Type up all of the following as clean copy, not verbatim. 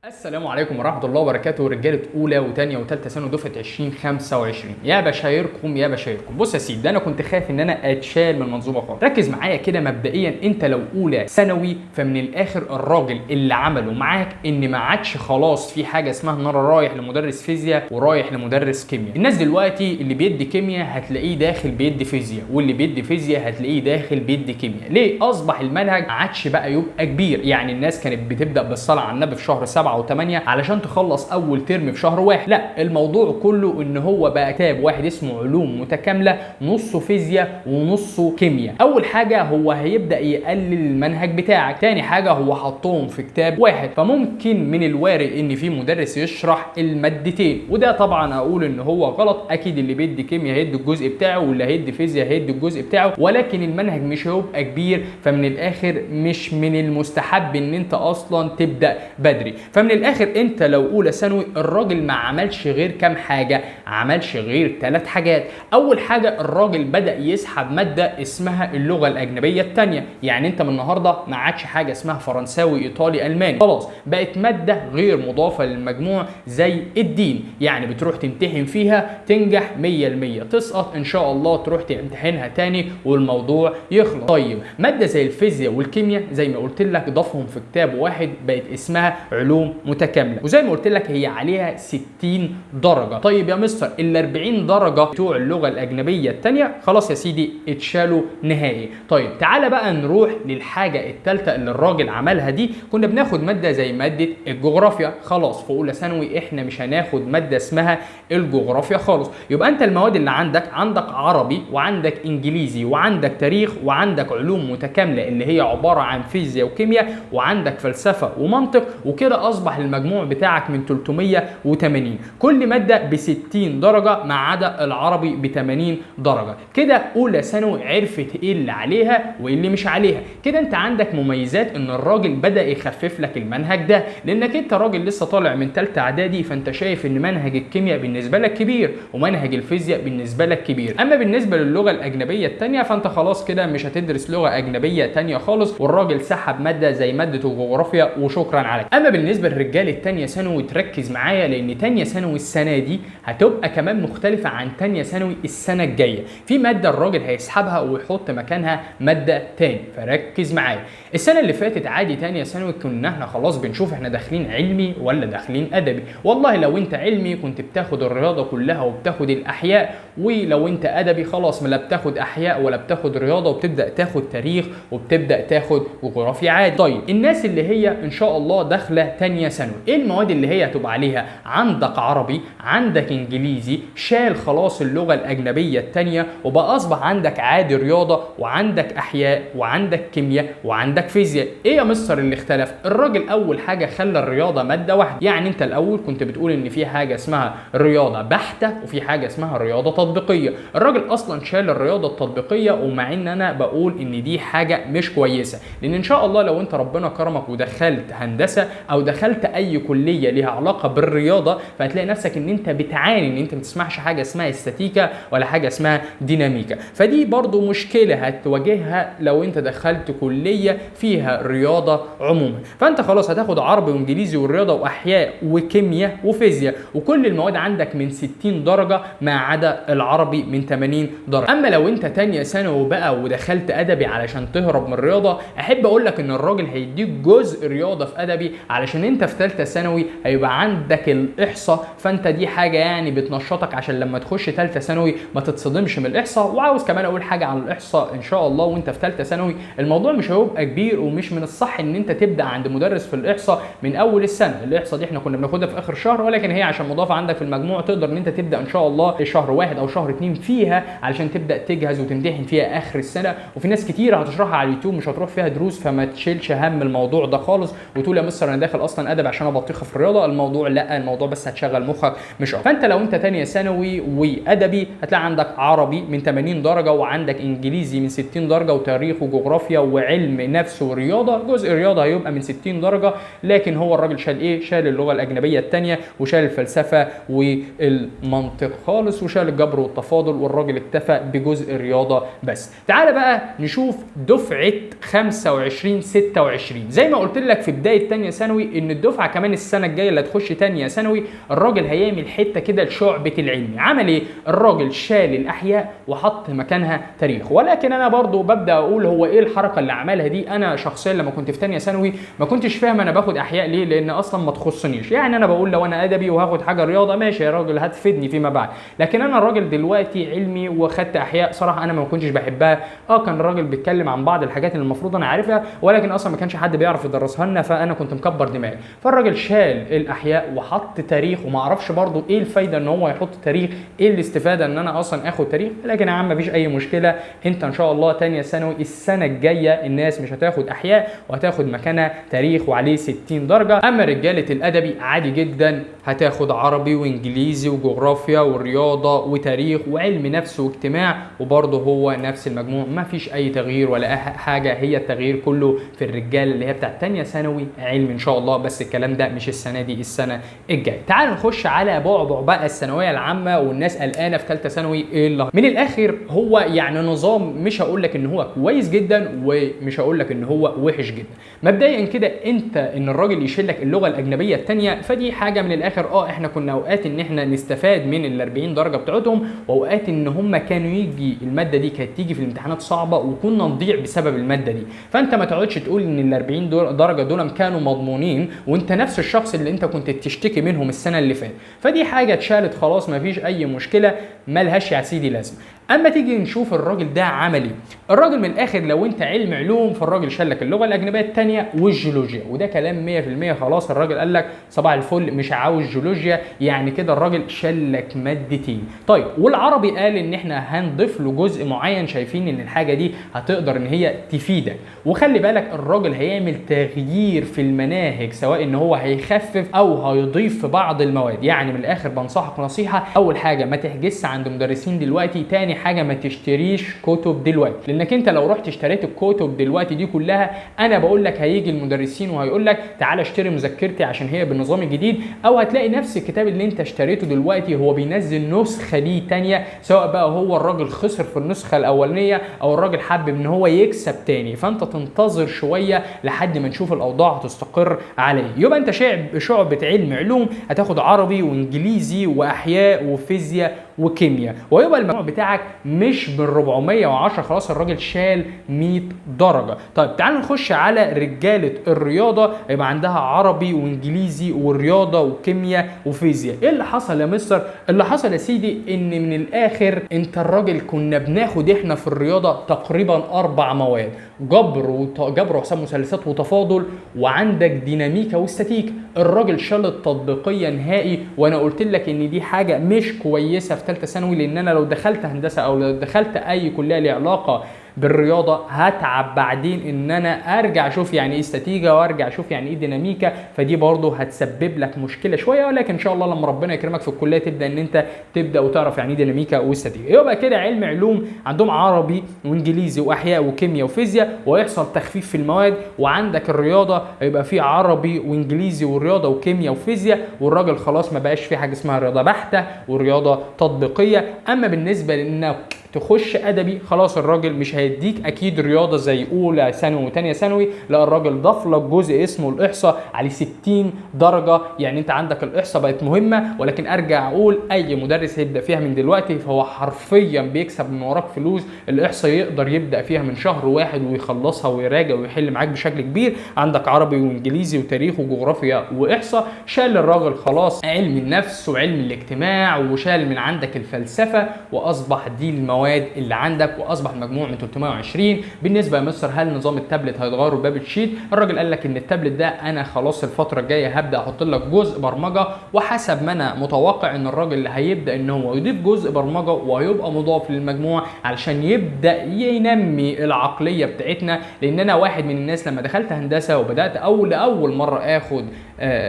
السلام عليكم ورحمة الله وبركاته، رجالة أولى وتانية وتالتة ثانوي دفعة 2025. يا بشايركم يا بشايركم. بص يا سيدي، ده أنا كنت خايف إن أنا أتشال من المنظومة خالص. ركز معايا كده مبدئيا، أنت لو أولى ثانوي فمن الآخر الراجل اللي عمله معاك إن ما عادش خلاص في حاجة اسمها إن أنا رايح لمدرس فيزياء ورايح لمدرس كيمياء. الناس دلوقتي اللي بيدي كيمياء هتلاقيه داخل بيدي فيزياء، واللي بيدي فيزياء هتلاقيه داخل بيدي كيمياء. ليه؟ أصبح المنهج ما عادش بقى يبقى كبير. يعني الناس كانت بتبدأ بالصلاة على النبي في شهر 7 و8 علشان تخلص اول ترم في شهر واحد. لا، الموضوع كله ان هو بقى كتاب واحد اسمه علوم متكامله، نصه فيزياء ونصه كيمياء. اول حاجه هو هيبدا يقلل المنهج بتاعك، تاني حاجه هو حطهم في كتاب واحد، فممكن من الوارد ان في مدرس يشرح المادتين، وده طبعا اقول ان هو غلط. اكيد اللي بيدي كيمياء هيدي الجزء بتاعه، واللي هيدي فيزياء هيدي الجزء بتاعه، ولكن المنهج مش هيبقى كبير. فمن الاخر مش من المستحب ان انت اصلا تبدا بدري. فمن الاخر انت لو اولى ثانوي الراجل ما عملش غير كام حاجه، عملش غير 3 حاجات. اول حاجه الراجل بدا يسحب ماده اسمها اللغه الاجنبيه الثانيه. يعني انت من النهارده ما عادش حاجه اسمها فرنساوي ايطالي الماني، خلاص بقت ماده غير مضافه للمجموع زي الدين. يعني بتروح تمتحن فيها تنجح 100%، تسقط ان شاء الله تروح تمتحنها تاني والموضوع يخلص. طيب ماده زي الفيزياء والكيمياء زي ما قلت لك ضافهم في كتاب واحد، بقت اسمها علوم متكامله، وزي ما قلت لك هي عليها 60 درجه. طيب يا مستر ال 40 درجه بتوع اللغه الاجنبيه الثانيه خلاص يا سيدي اتشالوا نهائي. طيب تعالى بقى نروح للحاجه الثالثه اللي الراجل عملها دي. كنا بناخد ماده زي ماده الجغرافيا، خلاص في اولى ثانوي احنا مش هناخد ماده اسمها الجغرافيا خالص. يبقى انت المواد اللي عندك عربي وعندك انجليزي وعندك تاريخ وعندك علوم متكامله اللي هي عباره عن فيزياء وكيمياء وعندك فلسفه ومنطق، وكده اصبح المجموع بتاعك من 380. كل ماده ب 60 درجه ما عدا العربي ب 80 درجه. كده اولى ثانوي عرفت ايه اللي عليها وايه اللي مش عليها. كده انت عندك مميزات ان الراجل بدا يخفف لك المنهج ده، لانك انت راجل لسه طالع من ثالثه اعدادي، فانت شايف ان منهج الكيمياء بالنسبه لك كبير ومنهج الفيزياء بالنسبه لك كبير. اما بالنسبه للغه الاجنبيه الثانيه فانت خلاص كده مش هتدرس لغه اجنبيه ثانيه خالص، والراجل سحب ماده زي ماده الجغرافيا وشكرا عليك. اما بالنسبه للرجال الثانيه ثانوي تركز معايا، لان تانية ثانوي السنه دي هتبقى كمان مختلفه عن تانية ثانوي السنه الجايه. في ماده الراجل هيسحبها ويحط مكانها ماده تاني، فركز معايا. السنه اللي فاتت عادي تانية ثانوي كنا احنا خلاص بنشوف احنا داخلين علمي ولا داخلين ادبي. والله لو انت علمي كنت بتاخد الرياضه كلها وبتاخد الاحياء، ولو انت ادبي خلاص لا بتاخد احياء ولا بتاخد رياضه وبتبدا تاخد تاريخ وبتبدا تاخد جغرافيا عادي. طيب الناس اللي هي ان شاء الله داخله تانية ثانوي، ايه المواد اللي هي هتبقى عليها؟ عندك عربي، عندك انجليزي، شال خلاص اللغه الاجنبيه الثانيه وبقى اصبح عندك عادي رياضه وعندك احياء وعندك كيمياء وعندك فيزياء. ايه يا مستر اللي اختلف؟ الراجل اول حاجه خلى الرياضه ماده واحده. يعني انت الاول كنت بتقول ان في حاجه اسمها رياضه بحته وفي حاجه اسمها رياضه تطبيقيه. الراجل اصلا شال الرياضه التطبيقيه، ومع ان انا بقول ان دي حاجه مش كويسه، لان ان شاء الله لو انت ربنا كرمك ودخلت هندسه او دخلت اي كليه ليها علاقه بالرياضه فهتلاقي نفسك ان انت بتعاني ان انت ما تسمعش حاجه اسمها استاتيكا ولا حاجه اسمها ديناميكا. فدي برضو مشكله هتواجهها لو انت دخلت كليه فيها رياضه عموما. فانت خلاص هتاخد عربي وانجليزي والرياضه واحياء وكيمياء وفيزياء، وكل المواد عندك من 60 درجه ما عدا العربي من 80 درجه. اما لو انت تانية ثانوي بقى ودخلت ادبي علشان تهرب من الرياضه، احب اقول لك ان الراجل هيديك جزء رياضه في ادبي علشان انت في ثالثه ثانوي هيبقى عندك الاحصاء، فانت دي حاجه يعني بتنشطك عشان لما تخش ثالثه ثانوي ما تتصدمش من الاحصاء. وعاوز كمان اقول حاجه عن الاحصاء، ان شاء الله وانت في ثالثه ثانوي الموضوع مش هيبقى كبير، ومش من الصح ان انت تبدا عند مدرس في الاحصاء من اول السنه. الاحصاء دي احنا كنا بناخدها في اخر شهر، ولكن هي عشان مضافه عندك في المجموع تقدر ان انت تبدا ان شاء الله شهر 1 او شهر 2 فيها علشان تبدا تجهز وتمتحن فيها اخر السنه. وفي ناس كتير هتشرحها على اليوتيوب مش هتروح فيها دروس، فما تشيلش هم الموضوع ده خالص وتقول يا مستر انا داخل اصلا ادب عشان ابطيخه في الرياضه. الموضوع لا، الموضوع بس هتشغل مخك مش اكتر. فانت لو انت تانية ثانوي وادبي هتلاقي عندك عربي من 80 درجه وعندك انجليزي من 60 درجه وتاريخ وجغرافيا وعلم نفس ورياضه. جزء الرياضه هيبقى من 60 درجه، لكن هو الراجل شال ايه؟ شال اللغه الاجنبيه الثانيه وشال الفلسفه والمنطق خالص وشال الجبر والتفاضل، والراجل اكتفى بجزء الرياضه بس. تعال بقى نشوف دفعه 25 26. زي ما قلت لك في بدايه ثانيه ثانوي ان الدفعه كمان السنه الجايه اللي هتخش تانية ثانوي الراجل هيعمل حته كده لشعبه العلمي. عمل ايه؟ الراجل شال الاحياء وحط مكانها تاريخ. ولكن انا برضو ببدا اقول هو ايه الحركه اللي عملها دي؟ انا شخصيا لما كنت في تانية ثانوي ما كنتش فاهم انا باخد احياء ليه، لان اصلا ما تخصنيش. يعني انا بقول لو انا ادبي وهاخد حاجه رياضه ماشي يا راجل هتفيدني فيما بعد، لكن انا الراجل دلوقتي علمي وخدت احياء صراحه انا ما كنتش بحبها. كان الراجل بيتكلم عن بعض الحاجات اللي المفروض انا عارفها، ولكن اصلا ما كانش حد بيعرف يدرسها لنا، فانا كنت مكبر دماغي. فالراجل شال الاحياء وحط تاريخ، وما اعرفش برضو ايه الفايده ان هو يحط تاريخ، ايه الاستفاده ان انا اصلا اخد تاريخ. لكن يا عم مفيش اي مشكله، انت ان شاء الله تانية ثانوي السنه الجايه الناس مش هتاخد احياء وهتاخد مكانها تاريخ وعليه 60 درجه. اما رجاله الادبي عادي جدا هتاخد عربي وانجليزي وجغرافيا ورياضه وتاريخ وعلم نفس واجتماع، وبرضه هو نفس المجموع، ما فيش اي تغيير ولا حاجه. هي التغيير كله في الرجال اللي هي بتاعت تانية ثانوي علم ان شاء الله، بس الكلام ده مش السنه دي، السنه الجايه. تعال نخش على بعبع بقى الثانويه العامه، والناس قلقانه في ثالثه ثانوي ايه اللي من الاخر. هو يعني نظام مش هقول لك ان هو كويس جدا ومش هقول لك ان هو وحش جدا. مبدئيا كده انت ان الراجل يشيل لك اللغه الاجنبيه الثانيه فدي حاجه من الاخر. احنا كنا اوقات ان احنا نستفاد من ال 40 درجه بتاعتهم، واوقات ان هم كانوا يجي الماده دي كانت تيجي في الامتحانات صعبه وكنا نضيع بسبب الماده دي. فانت ما تقعدش تقول ان ال 40 درجه دول كانوا مضمونين وانت نفس الشخص اللي انت كنت تشتكي منهم السنه اللي فاتت. فدي حاجه اتشالت خلاص، ما فيش اي مشكله، مالهاش يا سيدي لازمه. اما تيجي نشوف الراجل ده عمل ايه. الراجل من الاخر لو انت علم علوم فالراجل شال لك اللغه الاجنبيه الثانيه والجيولوجيا، وده كلام 100%. خلاص الراجل قال لك صباح الفل مش عاوز جيولوجيا، يعني كده الراجل شال لك مادتين. طيب والعربي قال ان احنا هنضيف له جزء معين، شايفين ان الحاجه دي هتقدر ان هي تفيدك. وخلي بالك الراجل هيعمل تغيير في المناهج، سواء ان هو هيخفف او هيضيف في بعض المواد. يعني من الاخر بنصحك نصيحه، اول حاجه ما تحجزش عند مدرسين دلوقتي، تاني حاجه ما تشتريش كتب دلوقتي، لانك انت لو رحت اشتريت الكتب دلوقتي دي كلها انا بقول لك هيجي المدرسين وهيقول لك تعالى اشتري مذكرتي عشان هي بالنظام الجديد، او هتلاقي نفس الكتاب اللي انت اشتريته دلوقتي هو بينزل نسخه ليه تانيه، سواء بقى هو الراجل خسر في النسخه الاولانيه او الراجل حابب ان هو يكسب تاني. فانت تنتظر شويه لحد ما نشوف الاوضاع هتستقر عليه. يبقى انت شعبة علم علوم هتاخد عربي وانجليزي واحياء وفيزياء وكيمياء، ويبقى المجموع بتاعك مش بال 410. خلاص الراجل شال 100 درجه. طيب تعالوا نخش على رجاله الرياضه، يبقى عندها عربي وانجليزي ورياضه وكيمياء وفيزياء. ايه اللي حصل يا مستر؟ اللي حصل يا سيدي ان من الاخر انت الراجل كنا بناخد احنا في الرياضه تقريبا 4 مواد، جبر وحساب مثلثات وتفاضل، وعندك ديناميكا واستاتيك. الراجل شال التطبيقيه نهائي، وانا قلت لك ان دي حاجه مش كويسه في ثالثه ثانوي، لان انا لو دخلت هندسه او لو دخلت اي كليه ليها علاقه بالرياضه هتعب بعدين ان انا ارجع اشوف يعني ايه استاتيكا وارجع اشوف يعني ايه ديناميكا، فدي برضه هتسبب لك مشكله شويه. ولكن ان شاء الله لما ربنا يكرمك في الكليه تبدا ان انت تبدا وتعرف يعني ايه ديناميكا واستاتيكا. يبقى كده علم علوم عندهم عربي وانجليزي واحياء وكيمياء وفيزياء، ويحصل تخفيف في المواد. وعندك الرياضه يبقى في عربي وانجليزي ورياضه وكيمياء وفيزياء، والراجل خلاص ما بقاش في حاجه اسمها رياضه بحته ورياضه تطبيقيه. اما بالنسبه لانك تخش ادبي خلاص الراجل مش هيديك اكيد رياضه زي اولى ثانوي وثانيه ثانوي، لا الراجل ضاف لك جزء اسمه الاحصاء عليه 60 درجه. يعني انت عندك الاحصاء بقت مهمه، ولكن ارجع اقول اي مدرس هيبدا فيها من دلوقتي فهو حرفيا بيكسب من وراك فلوس. الاحصاء يقدر يبدا فيها من شهر واحد ويخلصها ويراجع ويحل معاك بشكل كبير. عندك عربي وانجليزي وتاريخ وجغرافيا واحصاء. شال الراجل خلاص علم النفس وعلم الاجتماع، وشال من عندك الفلسفه، واصبح دي المواد اللي عندك، واصبح المجموع من 320. بالنسبه لمصر هل نظام التابلت هيتغير باب الشيت؟ الراجل قال لك ان التابلت ده انا خلاص الفتره الجايه هبدا احط لك جزء برمجه، وحسب ما انا متوقع ان الراجل هيبدا ان هو يضيف جزء برمجه وهيبقى مضاف للمجموع علشان يبدا ينمي العقليه بتاعتنا. لان انا واحد من الناس لما دخلت هندسه وبدات اول مره اخد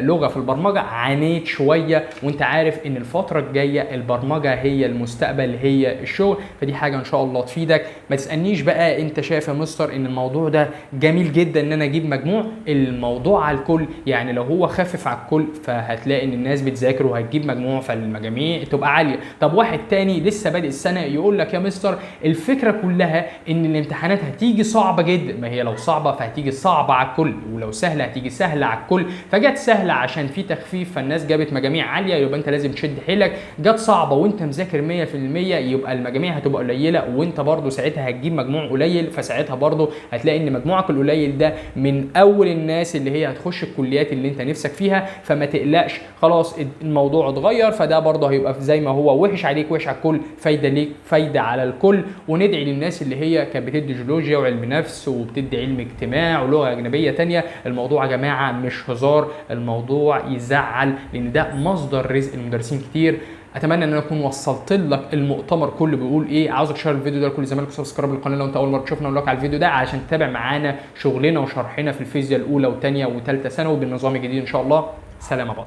لغه في البرمجه عانيت شويه، وانت عارف ان الفتره الجايه البرمجه هي المستقبل هي الشغل، فدي حاجه ان شاء الله تفيدك. ما تسالنيش بقى انت شايف يا مستر ان الموضوع ده جميل جدا ان انا اجيب مجموع، الموضوع على الكل. يعني لو هو خفف على الكل فهتلاقي ان الناس بتذاكر وهتجيب مجموع فالمجاميع تبقى عاليه. طب واحد تاني لسه بادئ السنه يقول لك يا مستر الفكره كلها ان الامتحانات هتيجي صعبه جدا. ما هي لو صعبه فهتيجي صعبه على الكل، ولو سهله هتيجي سهله على الكل. فجت جت سهله عشان في تخفيف فالناس جابت مجاميع عاليه، يبقى انت لازم تشد حيلك. جت صعبه وانت مذاكر 100%، يبقى المجاميع هتبقى قليله وانت برضو ساعتها هتجيب مجموع قليل، فساعتها برضو هتلاقي ان مجموعك القليل ده من اول الناس اللي هي هتخش الكليات اللي انت نفسك فيها. فما تقلقش، خلاص الموضوع اتغير، فده برضه هيبقى زي ما هو وحش عليك وحش على الكل، فايده ليك فايده على الكل. وندعي للناس اللي هي كانت بتدي جيولوجيا وعلم نفس وبتدي علم اجتماع ولغه اجنبيه تانية. الموضوع يا جماعه مش هزار، الموضوع يزعل، لان ده مصدر رزق لمدرسين كتير. اتمنى ان انا اكون وصلت لك المؤتمر كله بيقول ايه. عاوزك تشير الفيديو ده لكل زمايلك وسبسكرايب للقناه لو انت اول مره تشوفنا، ونلاقي على الفيديو ده علشان تتابع معانا شغلنا وشرحنا في الفيزياء الاولى وثانيه وثالثه ثانوي بالنظام الجديد ان شاء الله. سلام يا بطل.